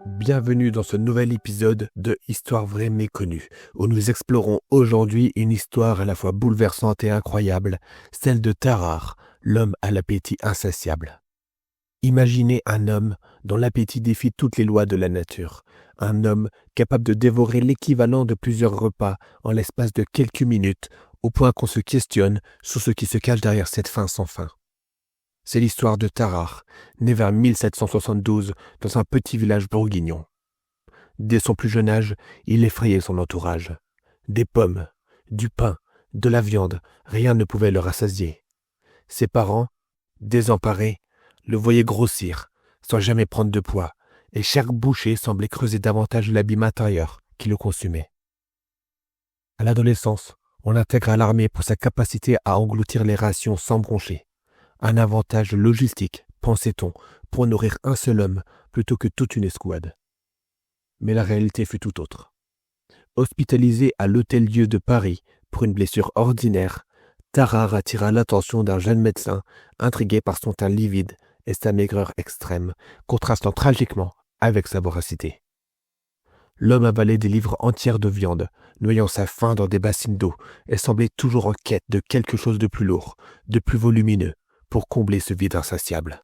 Bienvenue dans ce nouvel épisode de Histoire vraie méconnue, où nous explorons aujourd'hui une histoire à la fois bouleversante et incroyable, celle de Tarare, l'homme à l'appétit insatiable. Imaginez un homme dont l'appétit défie toutes les lois de la nature, un homme capable de dévorer l'équivalent de plusieurs repas en l'espace de quelques minutes, au point qu'on se questionne sur ce qui se cache derrière cette faim sans fin. C'est l'histoire de Tarare, né vers 1772 dans un petit village bourguignon. Dès son plus jeune âge, il effrayait son entourage. Des pommes, du pain, de la viande, rien ne pouvait le rassasier. Ses parents, désemparés, le voyaient grossir, sans jamais prendre de poids, et chaque bouchée semblait creuser davantage l'abîme intérieur qui le consumait. À l'adolescence, on l'intègre à l'armée pour sa capacité à engloutir les rations sans broncher. Un avantage logistique, pensait-on, pour nourrir un seul homme plutôt que toute une escouade. Mais la réalité fut tout autre. Hospitalisé à l'Hôtel-Dieu de Paris pour une blessure ordinaire, Tarare attira l'attention d'un jeune médecin intrigué par son teint livide et sa maigreur extrême, contrastant tragiquement avec sa voracité. L'homme avalait des livres entières de viande, noyant sa faim dans des bassines d'eau, et semblait toujours en quête de quelque chose de plus lourd, de plus volumineux, pour combler ce vide insatiable.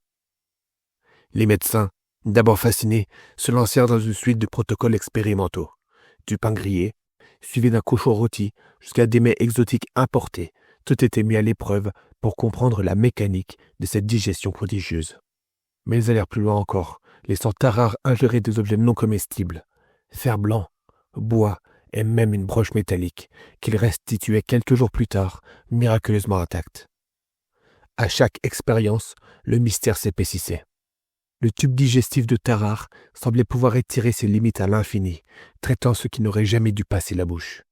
Les médecins, d'abord fascinés, se lancèrent dans une suite de protocoles expérimentaux. Du pain grillé, suivi d'un cochon rôti, jusqu'à des mets exotiques importés, tout était mis à l'épreuve pour comprendre la mécanique de cette digestion prodigieuse. Mais ils allèrent plus loin encore, laissant Tarare ingérer des objets non comestibles, fer blanc, bois et même une broche métallique, qu'il restituait quelques jours plus tard, miraculeusement intacte. À chaque expérience, le mystère s'épaississait. Le tube digestif de Tarare semblait pouvoir étirer ses limites à l'infini, traitant ce qui n'aurait jamais dû passer la bouche.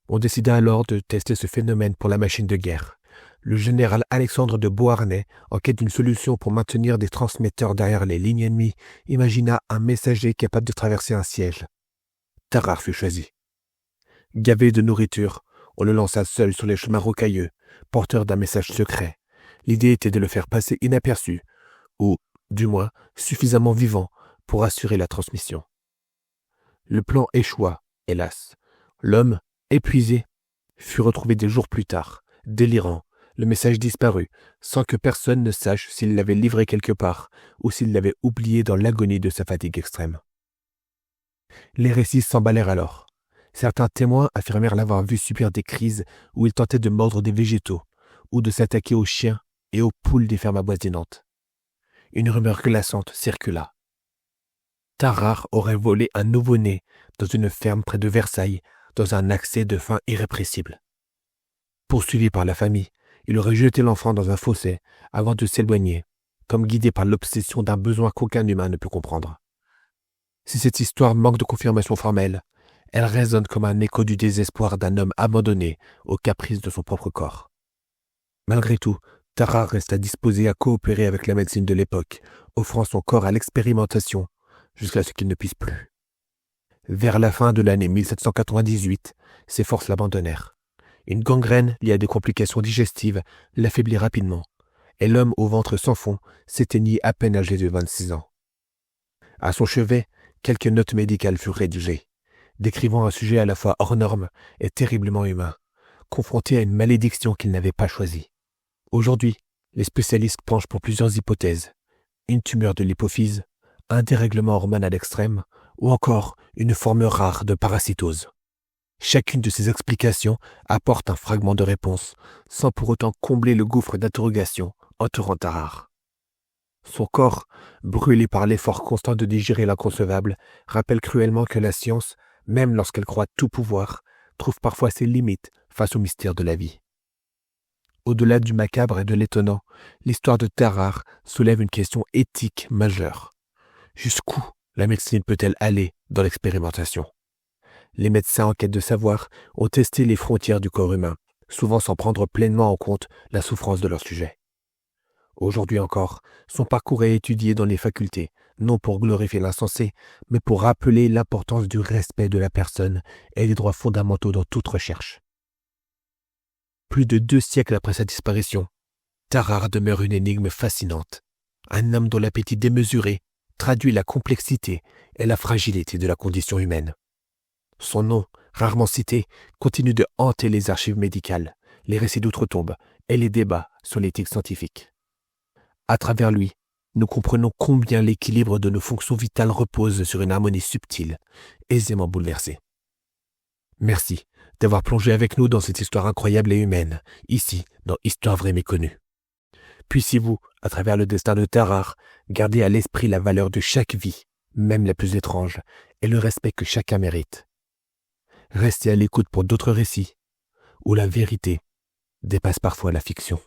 On décida alors de tester ce phénomène pour la machine de guerre. Le général Alexandre de Beauharnais, en quête d'une solution pour maintenir des transmetteurs derrière les lignes ennemies, imagina un messager capable de traverser un siège. Tarare fut choisi. Gavé de nourriture, on le lança seul sur les chemins rocailleux, porteur d'un message secret. L'idée était de le faire passer inaperçu, ou, du moins, suffisamment vivant pour assurer la transmission. Le plan échoua, hélas. L'homme, épuisé, fut retrouvé des jours plus tard, délirant, le message disparut, sans que personne ne sache s'il l'avait livré quelque part ou s'il l'avait oublié dans l'agonie de sa fatigue extrême. Les récits s'emballèrent alors. Certains témoins affirmèrent l'avoir vu subir des crises où il tentait de mordre des végétaux ou de s'attaquer aux chiens et aux poules des fermes avoisinantes. Une rumeur glaçante circula. Tarare aurait volé un nouveau-né dans une ferme près de Versailles dans un accès de faim irrépressible. Poursuivi par la famille, il aurait jeté l'enfant dans un fossé avant de s'éloigner, comme guidé par l'obsession d'un besoin qu'aucun humain ne peut comprendre. Si cette histoire manque de confirmation formelle, elle résonne comme un écho du désespoir d'un homme abandonné aux caprices de son propre corps. Malgré tout, Tarare resta disposé à coopérer avec la médecine de l'époque, offrant son corps à l'expérimentation jusqu'à ce qu'il ne puisse plus. Vers la fin de l'année 1798, ses forces l'abandonnèrent. Une gangrène liée à des complications digestives l'affaiblit rapidement, et l'homme au ventre sans fond s'éteignit à peine âgé de 26 ans. À son chevet, quelques notes médicales furent rédigées, décrivant un sujet à la fois hors norme et terriblement humain, confronté à une malédiction qu'il n'avait pas choisie. Aujourd'hui, les spécialistes penchent pour plusieurs hypothèses. Une tumeur de l'hypophyse, un dérèglement hormonal extrême ou encore une forme rare de parasitose. Chacune de ces explications apporte un fragment de réponse, sans pour autant combler le gouffre d'interrogation entourant Tarare. Son corps, brûlé par l'effort constant de digérer l'inconcevable, rappelle cruellement que la science, même lorsqu'elle croit tout pouvoir, trouve parfois ses limites face au mystère de la vie. Au-delà du macabre et de l'étonnant, l'histoire de Tarare soulève une question éthique majeure. Jusqu'où la médecine peut-elle aller dans l'expérimentation ? Les médecins en quête de savoir ont testé les frontières du corps humain, souvent sans prendre pleinement en compte la souffrance de leur sujet. Aujourd'hui encore, son parcours est étudié dans les facultés, non pour glorifier l'insensé, mais pour rappeler l'importance du respect de la personne et des droits fondamentaux dans toute recherche. Plus de 2 siècles après sa disparition, Tarare demeure une énigme fascinante. Un homme dont l'appétit démesuré, traduit la complexité et la fragilité de la condition humaine. Son nom, rarement cité, continue de hanter les archives médicales, les récits d'outre-tombe et les débats sur l'éthique scientifique. À travers lui, nous comprenons combien l'équilibre de nos fonctions vitales repose sur une harmonie subtile, aisément bouleversée. Merci d'avoir plongé avec nous dans cette histoire incroyable et humaine, ici, dans Histoire vraie méconnue. Puissiez-vous, à travers le destin de Tarare, garder à l'esprit la valeur de chaque vie, même la plus étrange, et le respect que chacun mérite. Restez à l'écoute pour d'autres récits, où la vérité dépasse parfois la fiction.